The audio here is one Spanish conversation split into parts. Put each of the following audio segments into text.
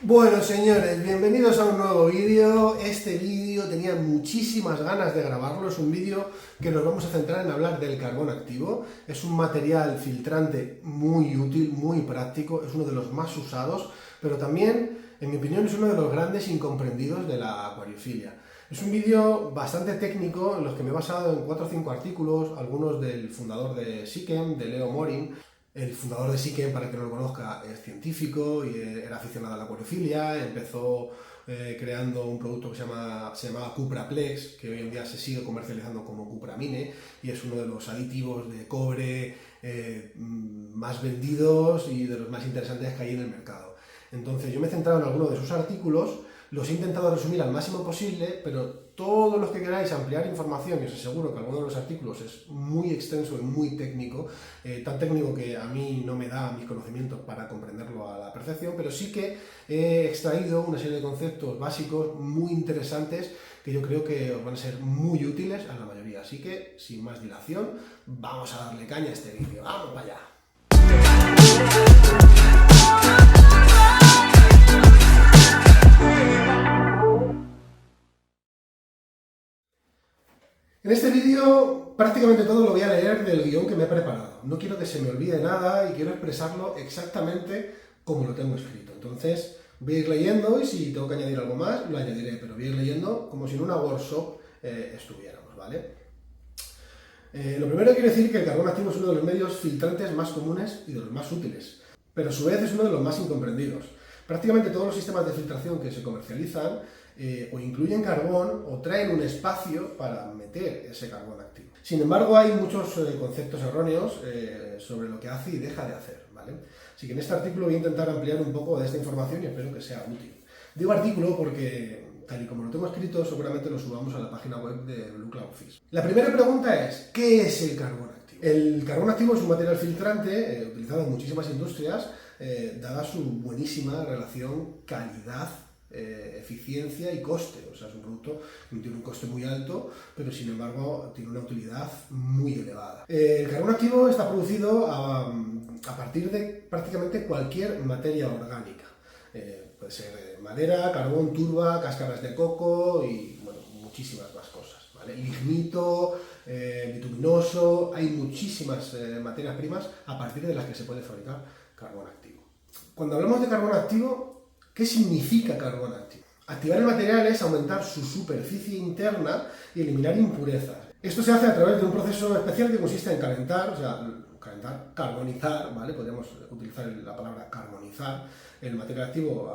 Bueno, señores, bienvenidos a un nuevo vídeo. Este vídeo tenía muchísimas ganas de grabarlo. Es un vídeo que nos vamos a centrar en hablar del carbón activo. Es un material filtrante muy útil, muy práctico, es uno de los más usados, pero también, en mi opinión, es uno de los grandes incomprendidos de la acuariofilia. Es un vídeo bastante técnico en los que me he basado en 4 o 5 artículos, algunos del fundador de Sikem, de Leo Morin. El fundador de Sikem, para el que no lo conozca, es científico y era aficionado a la acuariofilia. Empezó creando un producto que se llamaba Cupraplex, que hoy en día se sigue comercializando como Cupramine, y es uno de los aditivos de cobre más vendidos y de los más interesantes que hay en el mercado. Entonces yo me he centrado en algunos de sus artículos, los he intentado resumir al máximo posible, pero todos los que queráis ampliar información, y os aseguro que alguno de los artículos es muy extenso y muy técnico, tan técnico que a mí no me da mis conocimientos para comprenderlo a la perfección, pero sí que he extraído una serie de conceptos básicos muy interesantes que yo creo que os van a ser muy útiles a la mayoría. Así que, sin más dilación, vamos a darle caña a este vídeo. ¡Vamos para allá! En este vídeo prácticamente todo lo voy a leer del guión que me he preparado. No quiero que se me olvide nada y quiero expresarlo exactamente como lo tengo escrito. Entonces voy a ir leyendo y si tengo que añadir algo más lo añadiré, pero voy a ir leyendo como si en una workshop estuviéramos, ¿vale? Lo primero que quiero decir es que el carbón activo es uno de los medios filtrantes más comunes y de los más útiles, pero a su vez es uno de los más incomprendidos. Prácticamente todos los sistemas de filtración que se comercializan o incluyen carbón o traen un espacio para meter ese carbón activo. Sin embargo, hay muchos conceptos erróneos sobre lo que hace y deja de hacer, ¿vale? Así que en este artículo voy a intentar ampliar un poco de esta información y espero que sea útil. Digo artículo porque, tal y como lo tengo escrito, seguramente lo subamos a la página web de Blue Cloud Fish. La primera pregunta es, ¿qué es el carbón activo? El carbón activo es un material filtrante utilizado en muchísimas industrias, dada su buenísima relación calidad, eficiencia y coste. O sea, es un producto que tiene un coste muy alto, pero sin embargo tiene una utilidad muy elevada. El carbón activo está producido a partir de prácticamente cualquier materia orgánica. Puede ser madera, carbón, turba, cáscaras de coco y bueno, muchísimas más cosas, ¿vale? Lignito, bituminoso, hay muchísimas materias primas a partir de las que se puede fabricar carbón activo. Cuando hablamos de carbón activo, ¿qué significa carbón activo? Activar el material es aumentar su superficie interna y eliminar impurezas. Esto se hace a través de un proceso especial que consiste en calentar, o sea, carbonizar, ¿vale? Podríamos utilizar la palabra carbonizar el material activo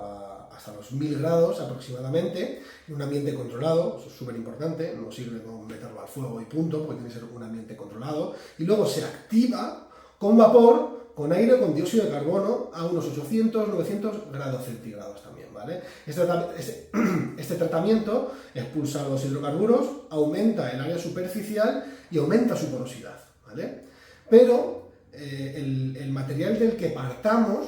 hasta los 1000 grados aproximadamente, en un ambiente controlado. Eso es súper importante, no sirve con meterlo al fuego y punto, porque tiene que ser un ambiente controlado, y luego se activa con vapor, con aire, con dióxido de carbono a unos 800-900 grados centígrados también, ¿vale? Este tratamiento expulsa los hidrocarburos, aumenta el área superficial y aumenta su porosidad, ¿vale? Pero el material del que partamos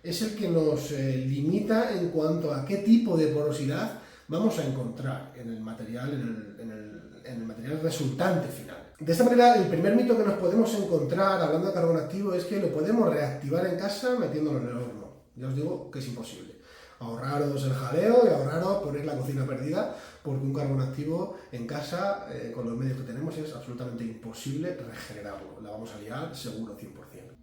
es el que nos limita en cuanto a qué tipo de porosidad vamos a encontrar en el material, en el material resultante final. De esta manera, el primer mito que nos podemos encontrar hablando de carbón activo es que lo podemos reactivar en casa metiéndolo en el horno. Ya os digo que es imposible. Ahorraros el jaleo y ahorraros poner la cocina perdida, porque un carbón activo en casa, con los medios que tenemos, es absolutamente imposible regenerarlo. La vamos a liar seguro 100%.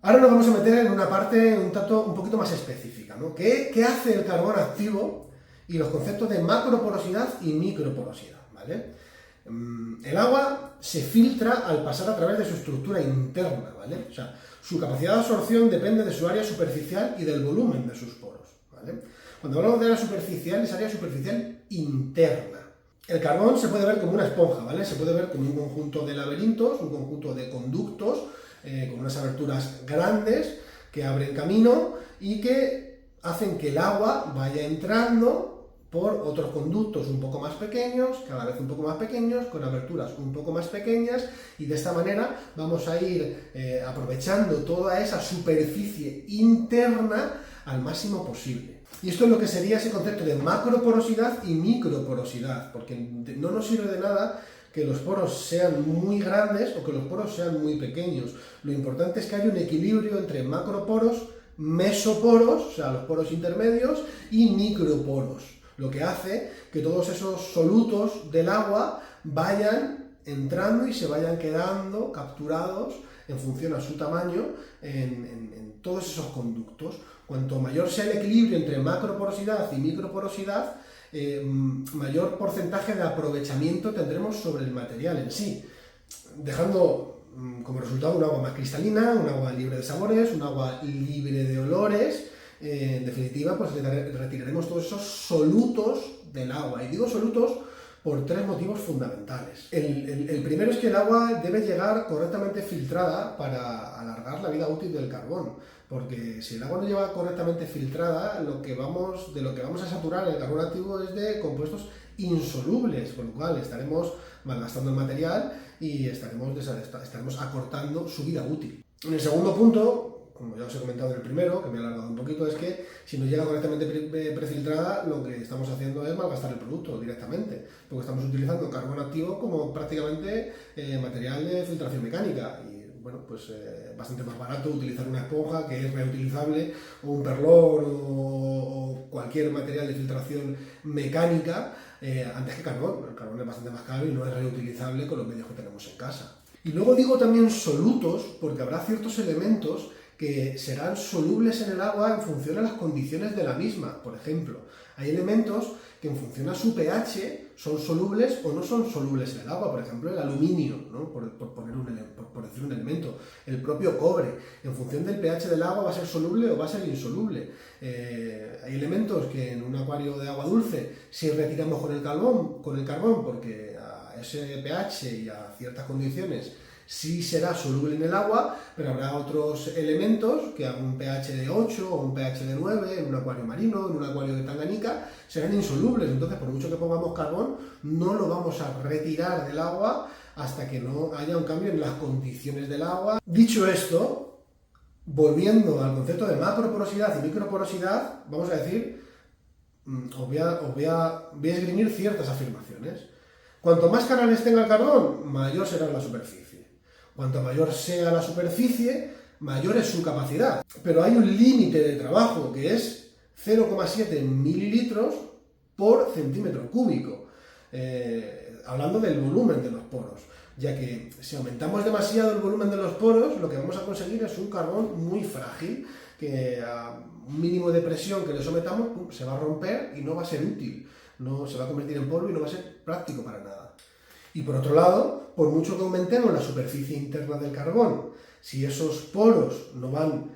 Ahora nos vamos a meter en una parte un poquito más específica, ¿no? ¿Qué hace el carbón activo y los conceptos de macroporosidad y microporosidad, ¿vale? El agua se filtra al pasar a través de su estructura interna, ¿vale? O sea, su capacidad de absorción depende de su área superficial y del volumen de sus poros, ¿vale? Cuando hablamos de área superficial, es área superficial interna. El carbón se puede ver como una esponja, ¿vale? Se puede ver como un conjunto de laberintos, un conjunto de conductos, con unas aberturas grandes que abren camino y que hacen que el agua vaya entrando por otros conductos un poco más pequeños, cada vez un poco más pequeños, con aberturas un poco más pequeñas, y de esta manera vamos a ir aprovechando toda esa superficie interna al máximo posible. Y esto es lo que sería ese concepto de macroporosidad y microporosidad, porque no nos sirve de nada que los poros sean muy grandes o que los poros sean muy pequeños. Lo importante es que haya un equilibrio entre macroporos mesoporos, o sea, los poros intermedios, y microporos, lo que hace que todos esos solutos del agua vayan entrando y se vayan quedando capturados en función a su tamaño en todos esos conductos. Cuanto mayor sea el equilibrio entre macroporosidad y microporosidad, mayor porcentaje de aprovechamiento tendremos sobre el material en sí, dejando como resultado un agua más cristalina, un agua libre de sabores, un agua libre de olores. En definitiva, pues retiraremos todos esos solutos del agua. Y digo solutos por tres motivos fundamentales. El primero es que el agua debe llegar correctamente filtrada para alargar la vida útil del carbón, porque si el agua no lleva correctamente filtrada, de lo que vamos a saturar el carbón activo es de compuestos insolubles, con lo cual estaremos malgastando el material y estaremos acortando su vida útil. En el segundo punto, como ya os he comentado en el primero, que me he alargado un poquito, es que si no llega correctamente prefiltrada, lo que estamos haciendo es malgastar el producto directamente, porque estamos utilizando carbón activo como prácticamente material de filtración mecánica. Y bueno, pues bastante más barato utilizar una esponja que es reutilizable, o un perlón, o cualquier material de filtración mecánica, antes que carbón. El carbón es bastante más caro y no es reutilizable con los medios que tenemos en casa. Y luego digo también solutos, porque habrá ciertos elementos que serán solubles en el agua en función a las condiciones de la misma. Por ejemplo, hay elementos que en función a su pH son solubles o no son solubles en el agua. Por ejemplo, el aluminio, ¿no? por decir un elemento. El propio cobre, en función del pH del agua, va a ser soluble o va a ser insoluble. Hay elementos que en un acuario de agua dulce, si retiramos con el carbón, porque a ese pH y a ciertas condiciones sí será soluble en el agua, pero habrá otros elementos que a un pH de 8 o un pH de 9, en un acuario marino, en un acuario de Tanganica, serán insolubles. Entonces, por mucho que pongamos carbón, no lo vamos a retirar del agua hasta que no haya un cambio en las condiciones del agua. Dicho esto, volviendo al concepto de macroporosidad y microporosidad, vamos a decir, os voy a esgrimir ciertas afirmaciones. Cuanto más canales tenga el carbón, mayor será la superficie. Cuanto mayor sea la superficie, mayor es su capacidad. Pero hay un límite de trabajo que es 0,7 mililitros por centímetro cúbico, hablando del volumen de los poros, ya que si aumentamos demasiado el volumen de los poros, lo que vamos a conseguir es un carbón muy frágil, que a un mínimo de presión que le sometamos se va a romper y no va a ser útil, no se va a convertir en polvo y no va a ser práctico para nada. Y por otro lado, por mucho que aumentemos la superficie interna del carbón, si esos poros no van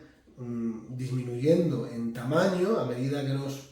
disminuyendo en tamaño a medida que nos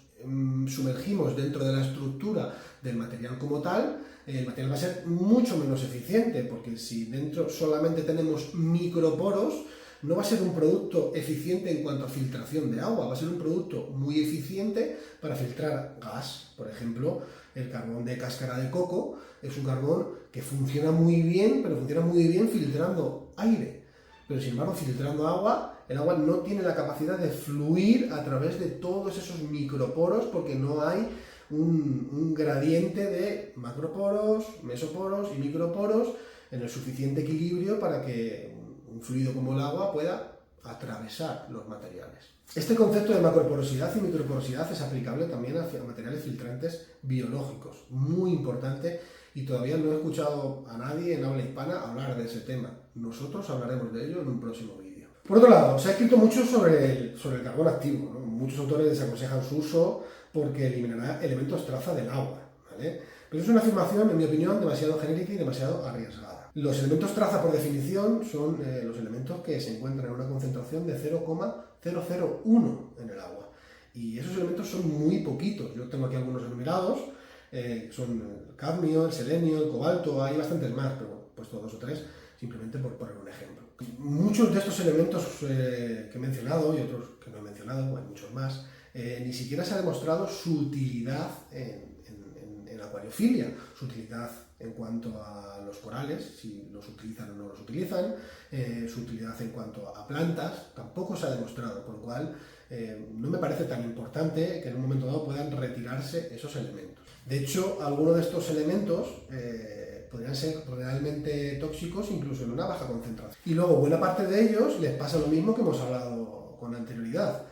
sumergimos dentro de la estructura del material como tal, el material va a ser mucho menos eficiente, porque si dentro solamente tenemos microporos, no va a ser un producto eficiente en cuanto a filtración de agua, va a ser un producto muy eficiente para filtrar gas. Por ejemplo, el carbón de cáscara de coco es un carbón que funciona muy bien, pero funciona muy bien filtrando aire. Pero sin embargo, filtrando agua, el agua no tiene la capacidad de fluir a través de todos esos microporos, porque no hay un gradiente de macroporos, mesoporos y microporos en el suficiente equilibrio para que un fluido como el agua pueda atravesar los materiales. Este concepto de macroporosidad y microporosidad es aplicable también a materiales filtrantes biológicos, muy importante, y todavía no he escuchado a nadie en habla hispana hablar de ese tema. Nosotros hablaremos de ello en un próximo vídeo. Por otro lado, se ha escrito mucho sobre el carbón activo, ¿no? Muchos autores desaconsejan su uso porque eliminará elementos traza del agua, ¿vale? Pero es una afirmación, en mi opinión, demasiado genérica y demasiado arriesgada. Los elementos traza, por definición, son los elementos que se encuentran en una concentración de 0,001 en el agua. Y esos elementos son muy poquitos. Yo tengo aquí algunos enumerados. Son el cadmio, el selenio, el cobalto, hay bastantes más, pero bueno, he puesto 2 o 3 simplemente por poner un ejemplo. Muchos de estos elementos que he mencionado y otros que no he mencionado, hay muchos más, ni siquiera se ha demostrado su utilidad en acuariofilia, su utilidad en cuanto a los corales, si los utilizan o no los utilizan, su utilidad en cuanto a plantas, tampoco se ha demostrado, con lo cual no me parece tan importante que en un momento dado puedan retirarse esos elementos. De hecho, algunos de estos elementos podrían ser realmente tóxicos incluso en una baja concentración. Y luego, buena parte de ellos les pasa lo mismo que hemos hablado con anterioridad.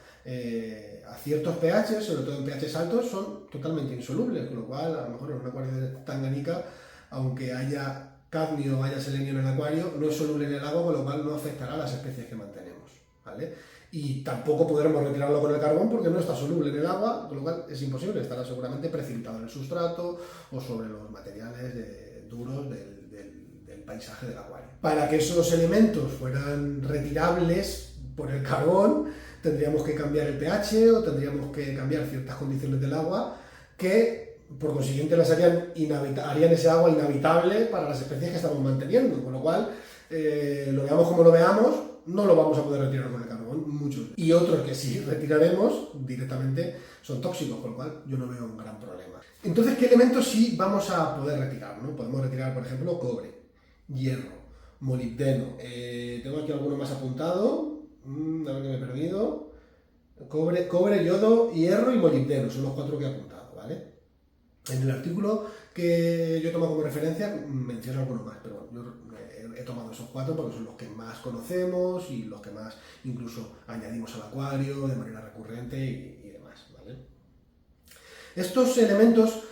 A ciertos pH, sobre todo en pHs altos, son totalmente insolubles, con lo cual, a lo mejor en un acuario de Tanganica, aunque haya cadmio o haya selenio en el acuario, no es soluble en el agua, con lo cual no afectará a las especies que mantenemos, ¿vale? Y tampoco podremos retirarlo con el carbón porque no está soluble en el agua, con lo cual es imposible, estará seguramente precipitado en el sustrato o sobre los materiales duros del paisaje del acuario. Para que esos elementos fueran retirables por el carbón, tendríamos que cambiar el pH o tendríamos que cambiar ciertas condiciones del agua que, por consiguiente, harían ese agua inhabitable para las especies que estamos manteniendo, con lo cual, lo veamos como lo veamos, no lo vamos a poder retirar con el carbón, muchos. Y otros que sí retiraremos directamente son tóxicos, con lo cual yo no veo un gran problema. Entonces, ¿qué elementos sí vamos a poder retirar, ¿no? Podemos retirar, por ejemplo, cobre, hierro, molibdeno. Tengo aquí alguno más apuntado, a ver que me he perdido. Cobre, yodo, hierro y molibdeno, son los 4 que he apuntado, ¿vale? En el artículo que yo he tomado como referencia menciono algunos más, pero yo he tomado esos 4 porque son los que más conocemos y los que más incluso añadimos al acuario de manera recurrente y demás, ¿vale? Estos elementos,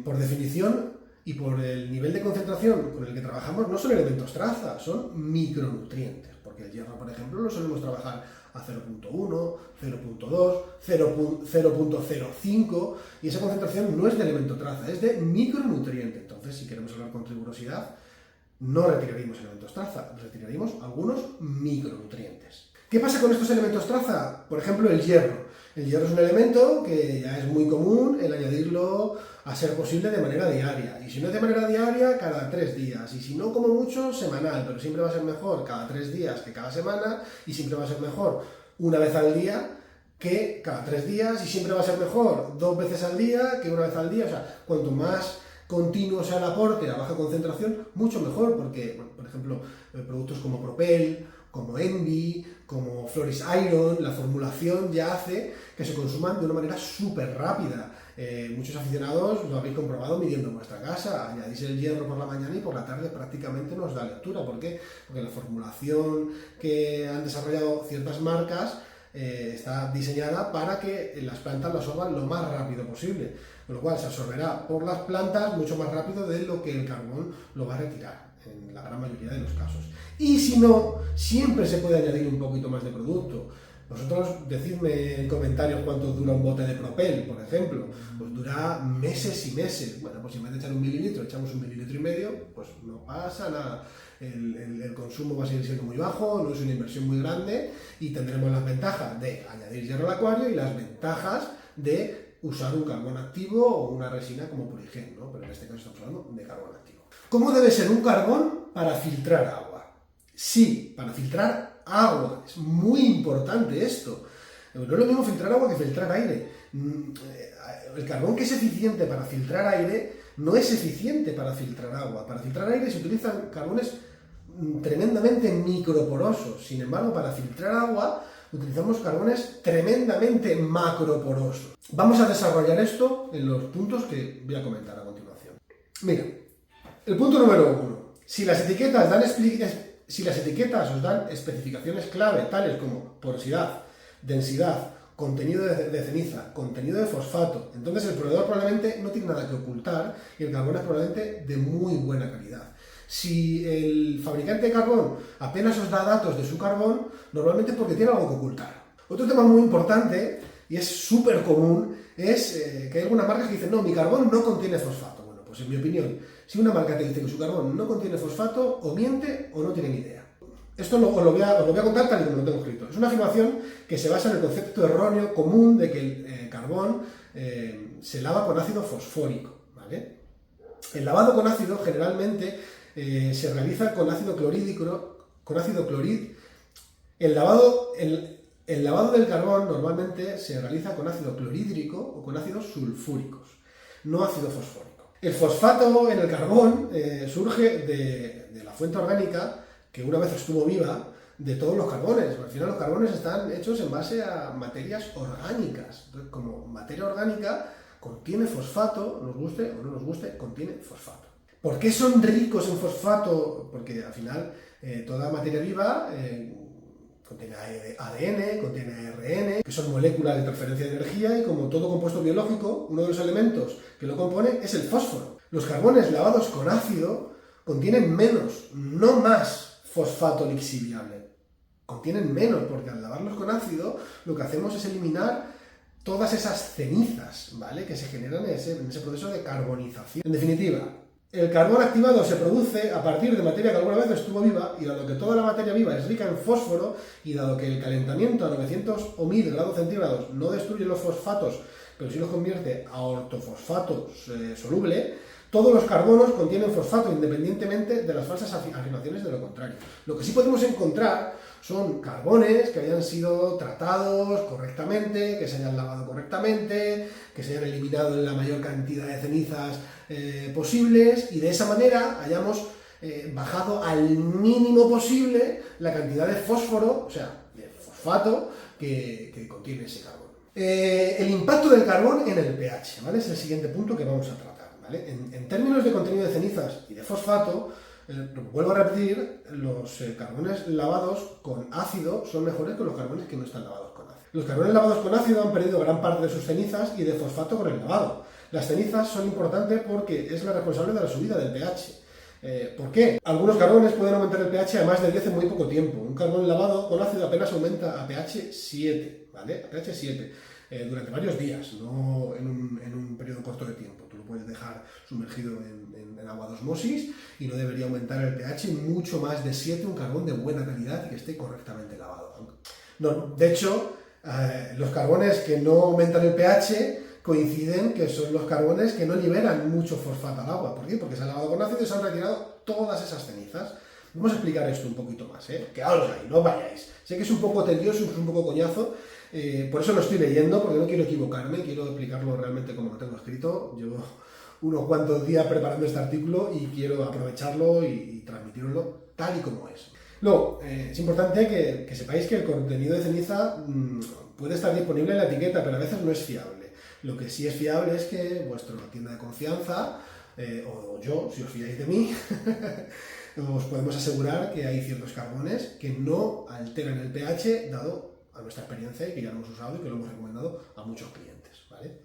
por definición y por el nivel de concentración con el que trabajamos, no son elementos traza, son micronutrientes, porque el hierro, por ejemplo, lo solemos trabajar a 0.1, 0.2, 0.05, y esa concentración no es de elemento traza, es de micronutriente. Entonces, si queremos hablar con rigurosidad, no retiraríamos elementos traza, retiraríamos algunos micronutrientes. ¿Qué pasa con estos elementos traza? Por ejemplo, el hierro. El hierro es un elemento que ya es muy común el añadirlo a ser posible de manera diaria. Y si no es de manera diaria, cada 3 días. Y si no, como mucho, semanal. Pero siempre va a ser mejor cada 3 días que cada semana. Y siempre va a ser mejor una vez al día que cada 3 días. Y siempre va a ser mejor 2 veces al día que una vez al día. O sea, cuanto más continuo sea el aporte a baja concentración, mucho mejor. Porque, bueno, por ejemplo, productos como Propel, como Envy, como Floris Iron, la formulación ya hace que se consuman de una manera súper rápida. Muchos aficionados lo habéis comprobado midiendo en vuestra casa, añadís el hierro por la mañana y por la tarde prácticamente nos da lectura. ¿Por qué? Porque la formulación que han desarrollado ciertas marcas está diseñada para que las plantas lo absorban lo más rápido posible, con lo cual se absorberá por las plantas mucho más rápido de lo que el carbón lo va a retirar, en la gran mayoría de los casos. Y si no, siempre se puede añadir un poquito más de producto. Vosotros decidme en comentarios cuánto dura un bote de Propel, por ejemplo. Pues dura meses y meses. Bueno, pues en vez de echar 1 mililitro, echamos 1,5 mililitros, pues no pasa nada. El consumo va a seguir siendo muy bajo, no es una inversión muy grande y tendremos las ventajas de añadir hierro al acuario y las ventajas de usar un carbón activo o una resina como Purigen, ¿no? Pero en este caso estamos hablando de carbón activo. ¿Cómo debe ser un carbón para filtrar agua? Sí, para filtrar agua. Es muy importante esto. No es lo mismo filtrar agua que filtrar aire. El carbón que es eficiente para filtrar aire no es eficiente para filtrar agua. Para filtrar aire se utilizan carbones tremendamente microporosos. Sin embargo, para filtrar agua utilizamos carbones tremendamente macroporosos. Vamos a desarrollar esto en los puntos que voy a comentar a continuación. Mira, el punto número 1. Si las etiquetas os dan especificaciones clave, tales como porosidad, densidad, contenido de ceniza, contenido de fosfato, entonces el proveedor probablemente no tiene nada que ocultar y el carbón es probablemente de muy buena calidad. Si el fabricante de carbón apenas os da datos de su carbón, normalmente es porque tiene algo que ocultar. Otro tema muy importante, y es súper común, es que hay algunas marcas que dicen, no, mi carbón no contiene fosfato. Bueno, pues en mi opinión, si una marca te dice que su carbón no contiene fosfato, o miente o no tiene ni idea. Esto os lo voy a contar tal y como lo tengo escrito. Es una afirmación que se basa en el concepto erróneo común de que el carbón se lava con ácido fosfórico, ¿vale? El lavado con ácido generalmente se realiza con ácido clorhídrico, El lavado del carbón normalmente se realiza con ácido clorhídrico o con ácidos sulfúricos, no ácido fosfórico. El fosfato en el carbón surge de la fuente orgánica que una vez estuvo viva de todos los carbones. Al final los carbones están hechos en base a materias orgánicas. Entonces, como materia orgánica contiene fosfato, nos guste o no nos guste, contiene fosfato. ¿Por qué son ricos en fosfato? Porque al final toda materia viva contiene ADN, contiene ARN, que son moléculas de transferencia de energía, y como todo compuesto biológico, uno de los elementos que lo compone es el fósforo. Los carbones lavados con ácido contienen menos, no más fosfato lixiviable. Contienen menos, porque al lavarlos con ácido lo que hacemos es eliminar todas esas cenizas, ¿vale?, que se generan en ese proceso de carbonización. En definitiva, el carbón activado se produce a partir de materia que alguna vez estuvo viva, y dado que toda la materia viva es rica en fósforo, y dado que el calentamiento a 900 o 1000 grados centígrados no destruye los fosfatos, pero sí los convierte a ortofosfato soluble, todos los carbonos contienen fosfato, independientemente de las falsas afirmaciones de lo contrario. Lo que sí podemos encontrar son carbones que hayan sido tratados correctamente, que se hayan lavado correctamente, que se hayan eliminado la mayor cantidad de cenizas posibles, y de esa manera hayamos bajado al mínimo posible la cantidad de fósforo, o sea, de fosfato, que contiene ese carbón. El impacto del carbón en el pH, ¿vale?, es el siguiente punto que vamos a tratar. ¿Vale? En términos de contenido de cenizas y de fosfato, vuelvo a repetir, los carbones lavados con ácido son mejores que los carbones que no están lavados con ácido. Los carbones lavados con ácido han perdido gran parte de sus cenizas y de fosfato con el lavado. Las cenizas son importantes porque es la responsable de la subida del pH. ¿Por qué? Algunos carbones pueden aumentar el pH a más de 10 en muy poco tiempo. Un carbón lavado con ácido apenas aumenta a pH 7, ¿vale? A pH 7. Durante varios días, no en un periodo corto de tiempo. Tú lo puedes dejar sumergido en agua de osmosis y no debería aumentar el pH mucho más de 7, un carbón de buena calidad y que esté correctamente lavado. No, de hecho, los carbones que no aumentan el pH coinciden que son los carbones que no liberan mucho fosfato al agua. ¿Por qué? Porque se han lavado con ácido y se han retirado todas esas cenizas. Vamos a explicar esto un poquito más, quedaos ahí, no vayáis. Sé que es un poco tedioso, es un poco coñazo, por eso lo estoy leyendo, porque no quiero equivocarme, quiero explicarlo realmente como lo tengo escrito. Llevo unos cuantos días preparando este artículo y quiero aprovecharlo y transmitirlo tal y como es. Luego, es importante que sepáis que el contenido de ceniza puede estar disponible en la etiqueta, pero a veces no es fiable. Lo que sí es fiable es que vuestra tienda de confianza, o yo, si os fiáis de mí, os podemos asegurar que hay ciertos carbones que no alteran el pH, dado a nuestra experiencia y que ya lo hemos usado y que lo hemos recomendado a muchos clientes, ¿vale?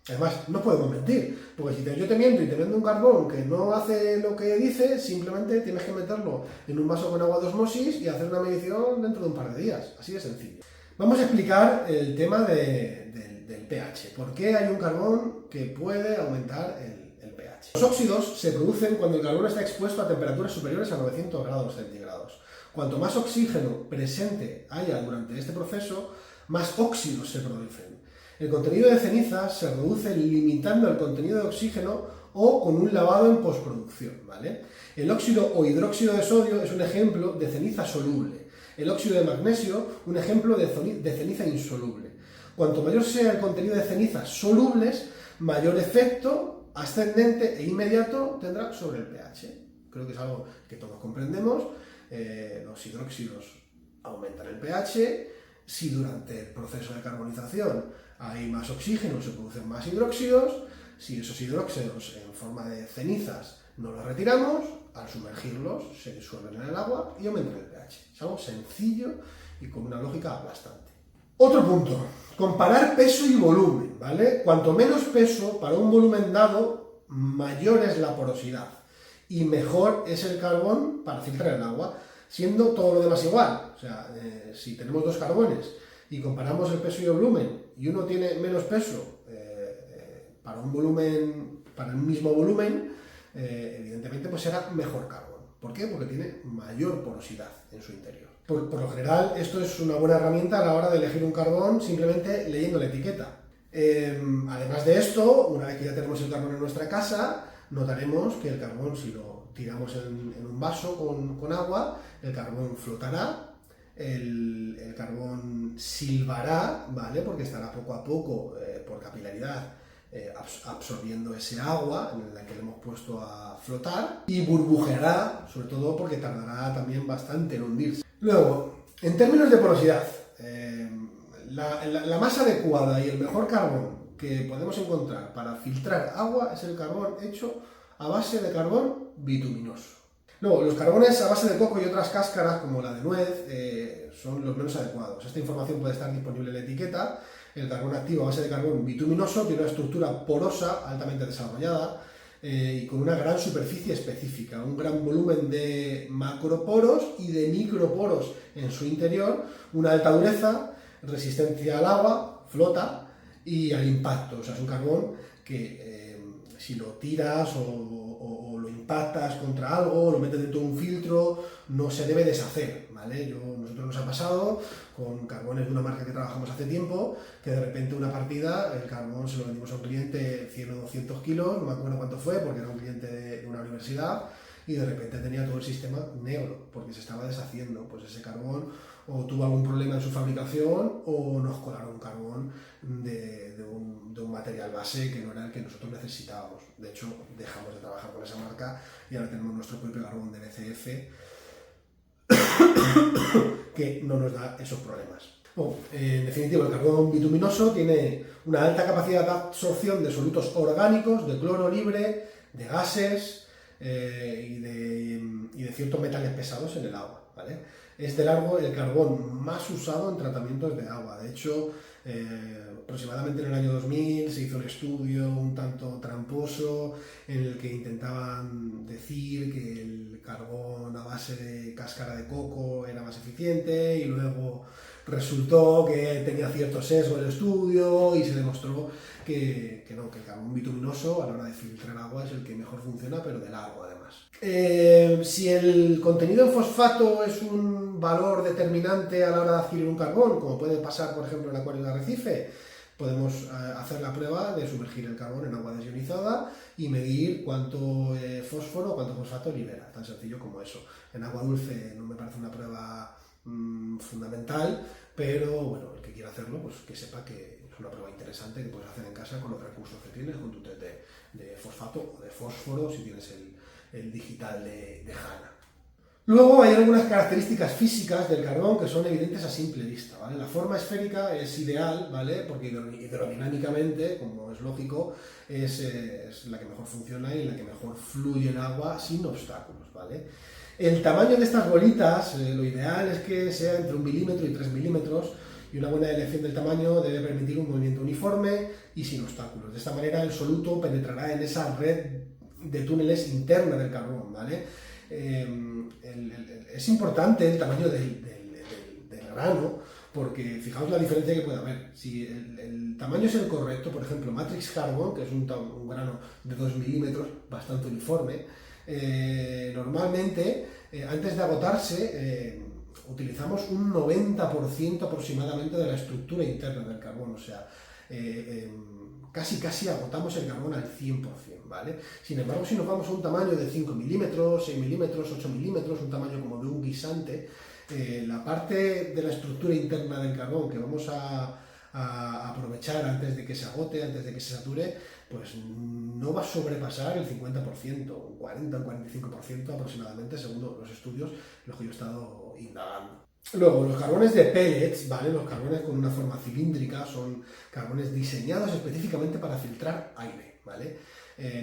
Además, no podemos mentir, porque si yo te miento y te vendo un carbón que no hace lo que dice, simplemente tienes que meterlo en un vaso con agua de osmosis y hacer una medición dentro de un par de días, así de sencillo. Vamos a explicar el tema del pH, por qué hay un carbón que puede aumentar el pH. Los óxidos se producen cuando el carbón está expuesto a temperaturas superiores a 900 grados centígrados. Cuanto más oxígeno presente haya durante este proceso, más óxidos se producen. El contenido de cenizas se reduce limitando el contenido de oxígeno o con un lavado en postproducción, ¿vale? El óxido o hidróxido de sodio es un ejemplo de ceniza soluble. El óxido de magnesio, un ejemplo de ceniza insoluble. Cuanto mayor sea el contenido de cenizas solubles, mayor efecto ascendente e inmediato tendrá sobre el pH. Creo que es algo que todos comprendemos. Los hidróxidos aumentan el pH. Si durante el proceso de carbonización hay más oxígeno, se producen más hidróxidos. Si esos hidróxidos en forma de cenizas no los retiramos, al sumergirlos se disuelven en el agua y aumentan el pH. Es algo sencillo y con una lógica aplastante. Otro punto, comparar peso y volumen, ¿vale? Cuanto menos peso para un volumen dado, mayor es la porosidad y mejor es el carbón para filtrar el agua, siendo todo lo demás igual. O sea, si tenemos dos carbones y comparamos el peso y el volumen y uno tiene menos peso para un volumen, para el mismo volumen, evidentemente pues será mejor carbón. ¿Por qué? Porque tiene mayor porosidad en su interior. Por lo general, esto es una buena herramienta a la hora de elegir un carbón simplemente leyendo la etiqueta. Además de esto, una vez que ya tenemos el carbón en nuestra casa, notaremos que el carbón, si lo tiramos en un vaso con agua, el carbón flotará, el carbón silbará, ¿vale? Porque estará poco a poco, por capilaridad, absorbiendo ese agua en la que le hemos puesto a flotar, y burbujeará, sobre todo porque tardará también bastante en hundirse. Luego, en términos de porosidad, la más adecuada y el mejor carbón que podemos encontrar para filtrar agua es el carbón hecho a base de carbón bituminoso. Luego, los carbones a base de coco y otras cáscaras, como la de nuez, son los menos adecuados. Esta información puede estar disponible en la etiqueta. El carbón activo a base de carbón bituminoso tiene una estructura porosa, altamente desarrollada, y con una gran superficie específica, un gran volumen de macroporos y de microporos en su interior, una alta dureza, resistencia al agua, flota y al impacto. O sea, es un carbón que si lo tiras o lo impactas contra algo, lo metes dentro de un filtro, no se debe deshacer, ¿vale? Nosotros nos ha pasado con carbones de una marca que trabajamos hace tiempo, que de repente una partida, el carbón se lo vendimos a un cliente 100 o 200 kilos, no me acuerdo cuánto fue, porque era un cliente de una universidad, y de repente tenía todo el sistema negro, porque se estaba deshaciendo. Pues ese carbón o tuvo algún problema en su fabricación o nos colaron carbón de un material base que no era el que nosotros necesitábamos. De hecho, dejamos de trabajar con esa marca y ahora tenemos nuestro propio carbón de BCF que no nos da esos problemas. Bueno, en definitiva, el carbón bituminoso tiene una alta capacidad de absorción de solutos orgánicos, de cloro libre, de gases y de ciertos metales pesados en el agua, ¿vale? Es de largo el carbón más usado en tratamientos de agua. De hecho, aproximadamente en el año 2000 se hizo un estudio un tanto tramposo en el que intentaban decir que el carbón a base de cáscara de coco era más eficiente y luego resultó que tenía cierto sesgo el estudio y se demostró que no, que el carbón bituminoso a la hora de filtrar agua es el que mejor funciona, pero de largo además. Si el contenido en fosfato es un valor determinante a la hora de adquirir un carbón, como puede pasar por ejemplo en el acuario de arrecife, podemos hacer la prueba de sumergir el carbón en agua desionizada y medir cuánto fósforo o cuánto fosfato libera, tan sencillo como eso. En agua dulce no me parece una prueba fundamental, pero bueno, el que quiera hacerlo, pues que sepa que es una prueba interesante que puedes hacer en casa con los recursos que tienes, con tu test de fosfato o de fósforo, si tienes el digital de HANA. Luego hay algunas características físicas del carbón que son evidentes a simple vista, ¿vale? La forma esférica es ideal, ¿vale? Porque hidrodinámicamente, como es lógico, es la que mejor funciona y la que mejor fluye el agua sin obstáculos, ¿vale? El tamaño de estas bolitas, lo ideal es que sea entre 1 milímetro y 3 milímetros, y una buena elección del tamaño debe permitir un movimiento uniforme y sin obstáculos. De esta manera el soluto penetrará en esa red de túneles interna del carbón, ¿vale? Es importante el tamaño del grano, porque fijaos la diferencia que puede haber. Si el tamaño es el correcto, por ejemplo, Matrix Carbon, que es un grano de 2 milímetros, bastante uniforme, normalmente, antes de agotarse, utilizamos un 90% aproximadamente de la estructura interna del carbón, o sea, casi agotamos el carbón al 100%, ¿vale? Sin embargo, si nos vamos a un tamaño de 5 milímetros, 6 milímetros, 8 milímetros, un tamaño como de un guisante, la parte de la estructura interna del carbón que vamos a aprovechar antes de que se agote, antes de que se sature, pues no va a sobrepasar el 50%, un 40 o 45% aproximadamente, según los estudios en los que yo he estado indagando. Luego, los carbones de pellets, ¿vale? Los carbones con una forma cilíndrica son carbones diseñados específicamente para filtrar aire, ¿vale?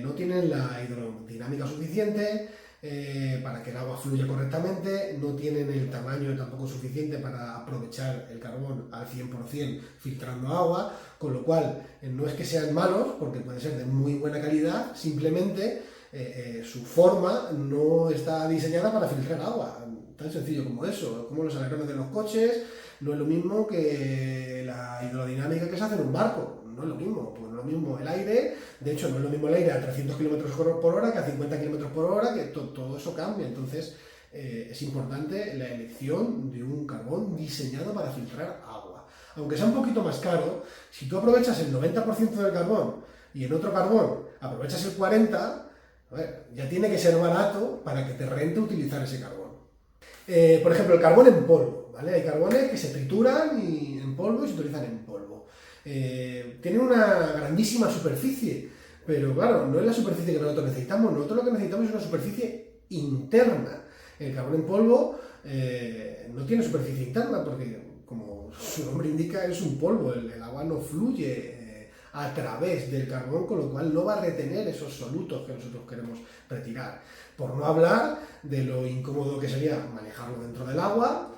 No tienen la hidrodinámica suficiente para que el agua fluya correctamente, no tienen el tamaño tampoco suficiente para aprovechar el carbón al 100% filtrando agua, con lo cual no es que sean malos, porque pueden ser de muy buena calidad, simplemente su forma no está diseñada para filtrar agua. Tan sencillo como eso, como los alerones de los coches, no es lo mismo que la hidrodinámica que se hace en un barco, no es lo mismo, pues no es lo mismo el aire, de hecho no es lo mismo el aire a 300 km por hora que a 50 km por hora, que todo eso cambia, entonces es importante la elección de un carbón diseñado para filtrar agua. Aunque sea un poquito más caro, si tú aprovechas el 90% del carbón y en otro carbón aprovechas el 40%, a ver, ya tiene que ser barato para que te rente utilizar ese carbón. Por ejemplo, el carbón en polvo, ¿vale? Hay carbones que se trituran en polvo y se utilizan en polvo. Tienen una grandísima superficie, pero claro, no es la superficie que nosotros necesitamos. Nosotros lo que necesitamos es una superficie interna. El carbón en polvo no tiene superficie interna porque, como su nombre indica, es un polvo. El agua no fluye a través del carbón, con lo cual no va a retener esos solutos que nosotros queremos retirar. Por no hablar de lo incómodo que sería manejarlo dentro del agua,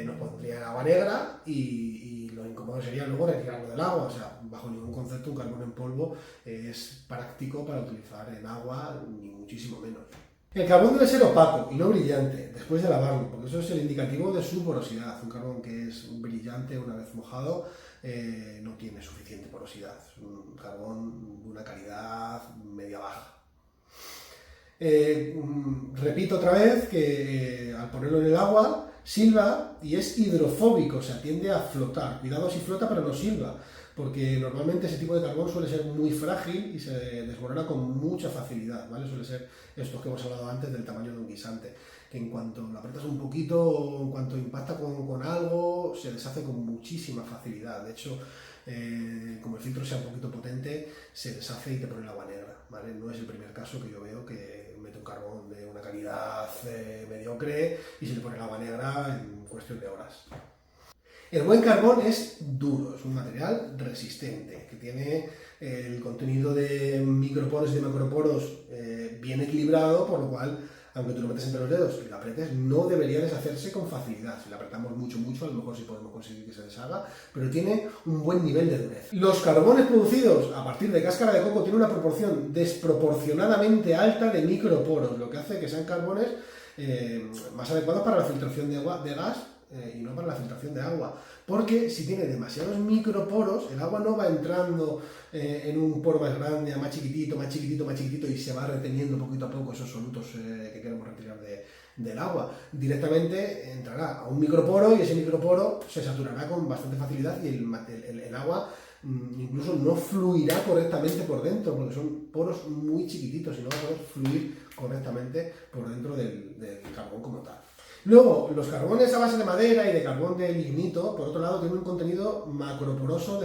nos pondría en agua negra y lo incómodo sería luego retirarlo del agua. O sea, bajo ningún concepto un carbón en polvo es práctico para utilizar en agua, ni muchísimo menos. El carbón debe ser opaco y no brillante después de lavarlo, porque eso es el indicativo de su porosidad. Un carbón que es brillante una vez mojado no tiene suficiente porosidad. Es un carbón de una calidad media-baja. Repito otra vez que al ponerlo en el agua silba y es hidrofóbico, o sea, tiende a flotar. Cuidado si flota, pero no silba, porque normalmente ese tipo de carbón suele ser muy frágil y se desmorona con mucha facilidad, ¿vale? Suele ser estos que hemos hablado antes del tamaño de un guisante, que en cuanto lo apretas un poquito o en cuanto impacta con algo, se deshace con muchísima facilidad. De hecho, como el filtro sea un poquito potente, se deshace y te pone el agua negra, ¿vale? No es el primer caso que yo veo que mete un carbón de una calidad mediocre y se le pone el agua negra en cuestión de horas. El buen carbón es duro, es un material resistente, que tiene el contenido de microporos y de macroporos bien equilibrado, por lo cual, aunque tú lo metes entre los dedos y lo apretes, no debería deshacerse con facilidad. Si lo apretamos mucho, a lo mejor sí podemos conseguir que se deshaga, pero tiene un buen nivel de dureza. Los carbones producidos a partir de cáscara de coco tienen una proporción desproporcionadamente alta de microporos, lo que hace que sean carbones más adecuados para la filtración de gas y no para la filtración de agua, porque si tiene demasiados microporos, el agua no va entrando en un poro más grande, a más chiquitito, más chiquitito, más chiquitito, y se va reteniendo poquito a poco esos solutos que queremos retirar del agua. Directamente entrará a un microporo y ese microporo se saturará con bastante facilidad y el agua incluso no fluirá correctamente por dentro, porque son poros muy chiquititos y no va a poder fluir correctamente por dentro del carbón como tal. Luego, los carbones a base de madera y de carbón de lignito, por otro lado, tienen un contenido macroporoso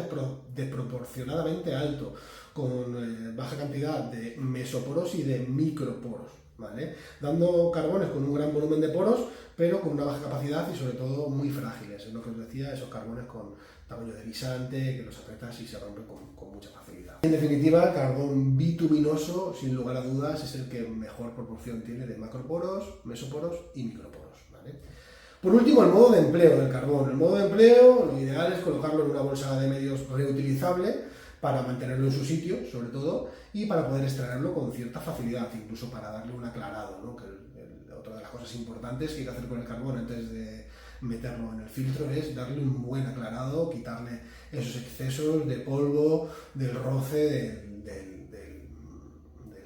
desproporcionadamente alto, con baja cantidad de mesoporos y de microporos, ¿vale? Dando carbones con un gran volumen de poros, pero con una baja capacidad y sobre todo muy frágiles. Es lo que os decía, esos carbones con tamaño de guisante, que los apretas y se rompen con mucha facilidad. En definitiva, carbón bituminoso, sin lugar a dudas, es el que mejor proporción tiene de macroporos, mesoporos y microporos. Por último, el modo de empleo del carbón. El modo de empleo, lo ideal es colocarlo en una bolsa de medios reutilizable para mantenerlo en su sitio, sobre todo, y para poder extraerlo con cierta facilidad, incluso para darle un aclarado, ¿no? Que otra de las cosas importantes que hay que hacer con el carbón antes de meterlo en el filtro es darle un buen aclarado, quitarle esos excesos de polvo, del roce, del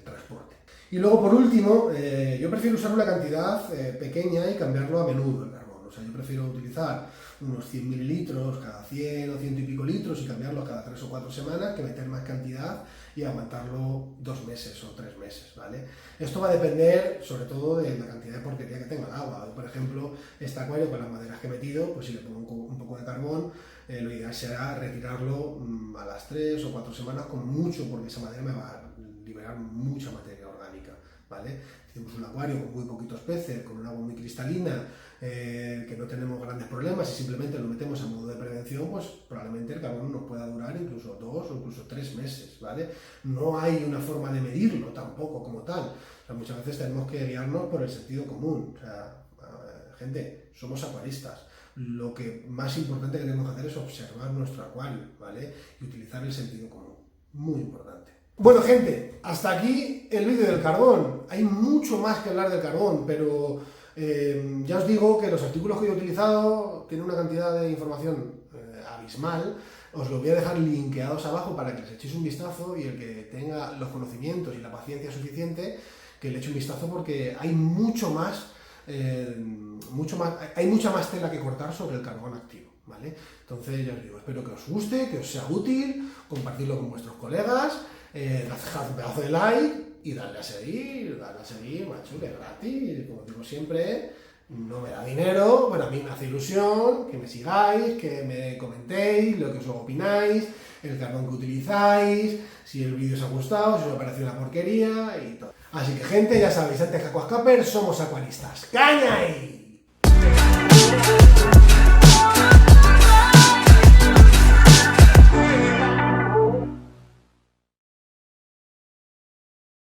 transporte. Y luego, por último, yo prefiero usar una cantidad pequeña y cambiarlo a menudo el carbón. O sea, yo prefiero utilizar unos 100 mililitros cada 100 o 100 y pico litros y cambiarlos cada 3 o 4 semanas que meter más cantidad y aguantarlo 2 meses o 3 meses, ¿vale? Esto va a depender sobre todo de la cantidad de porquería que tenga el agua. Por ejemplo, este acuario con las maderas que he metido, pues si le pongo un poco de carbón, lo ideal será retirarlo a las 3 o 4 semanas con mucho, porque esa madera me va a liberar mucha materia orgánica, ¿vale? Tenemos un acuario con muy poquitos peces, con un agua muy cristalina, que no tenemos grandes problemas y simplemente lo metemos a modo de prevención, pues probablemente el carbón nos pueda durar incluso 2 o incluso 3 meses, ¿vale? No hay una forma de medirlo tampoco como tal. O sea, muchas veces tenemos que guiarnos por el sentido común. O sea, gente, somos acuaristas. Lo que más importante que tenemos que hacer es observar nuestro acuario, ¿vale? Y utilizar el sentido común. Muy importante. Bueno, gente, hasta aquí el vídeo del carbón. Hay mucho más que hablar del carbón, pero ya os digo que los artículos que yo he utilizado tienen una cantidad de información abismal. Os lo voy a dejar linkeados abajo para que les echéis un vistazo y el que tenga los conocimientos y la paciencia suficiente, que le eche un vistazo porque hay mucho más, hay mucha más tela que cortar sobre el carbón activo, ¿vale? Entonces, ya os digo, espero que os guste, que os sea útil, compartirlo con vuestros colegas, dejad un pedazo de like y darle a seguir, macho, que es gratis, como digo siempre, no me da dinero, bueno, a mí me hace ilusión que me sigáis, que me comentéis lo que os opináis, el carbón que utilizáis, si el vídeo os ha gustado, si os ha parecido una porquería y todo. Así que, gente, ya sabéis, antes que Aquascaper somos acuaristas. ¡Caña ahí!